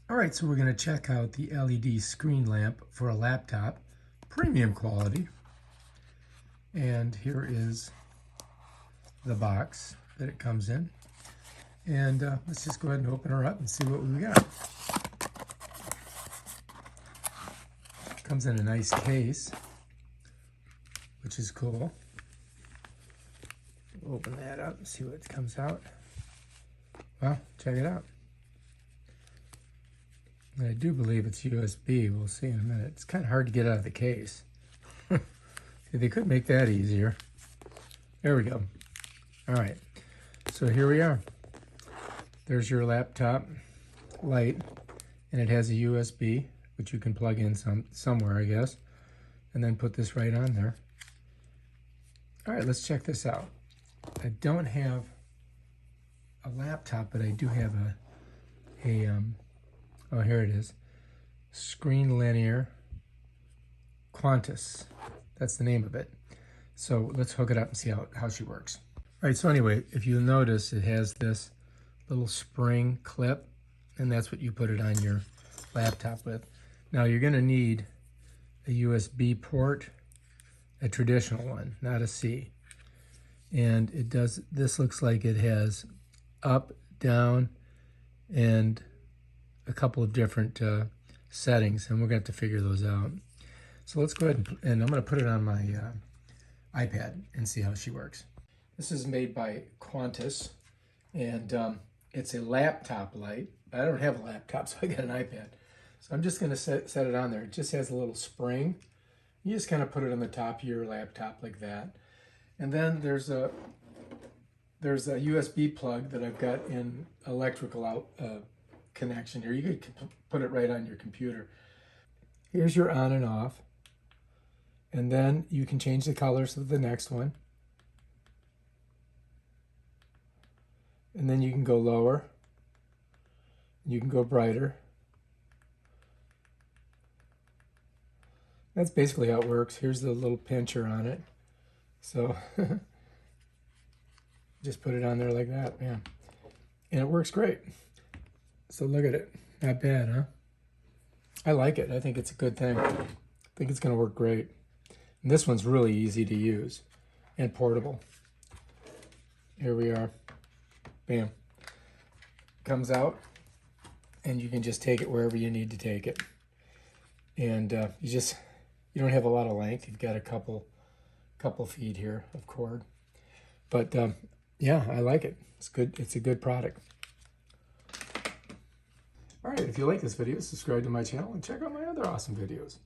All right, so we're going to check out the LED screen lamp for a laptop, premium quality. And here is the box that it comes in. And let's just go ahead and open her up and see what we got. It comes in a nice case, which is cool. Open that up and see what comes out. Well, check it out. I do believe it's USB. We'll see in a minute. It's kind of hard to get out of the case. They could make that easier. There we go. All right. So here we are. There's your laptop light, and it has a USB, which you can plug in somewhere, I guess, and then put this right on there. All right, let's check this out. I don't have a laptop, but I do have oh, here it is. Screen Linear Quntis. That's the name of it. So let's hook it up and see how she works. All right, so anyway, if you'll notice, it has this little spring clip, and that's what you put it on your laptop with. Now you're gonna need a USB port, a traditional one, not a C. And it does, this looks like it has up, down, and a couple of different settings, and we're going to have to figure those out. So let's go ahead and I'm going to put it on my iPad and see how she works. This is made by Quntis, and it's a laptop light. I don't have a laptop, so I got an iPad. So I'm just going to set it on there. It just has a little spring. You just kind of put it on the top of your laptop like that. And then there's a USB plug that I've got in electrical connection here. You could put it right on your computer. Here's your on and off. And then you can change the colors of the next one. And then you can go lower. You can go brighter. That's basically how it works. Here's the little pincher on it. So just put it on there like that, man. And it works great. So look at it. Not bad, huh? I like it. I think it's a good thing. I think it's going to work great. And this one's really easy to use and portable. Here we are. Bam. Comes out, and you can just take it wherever you need to take it. And you don't have a lot of length. You've got a couple feet here of cord. But yeah, I like it. It's good. It's a good product. All right, if you like this video, subscribe to my channel and check out my other awesome videos.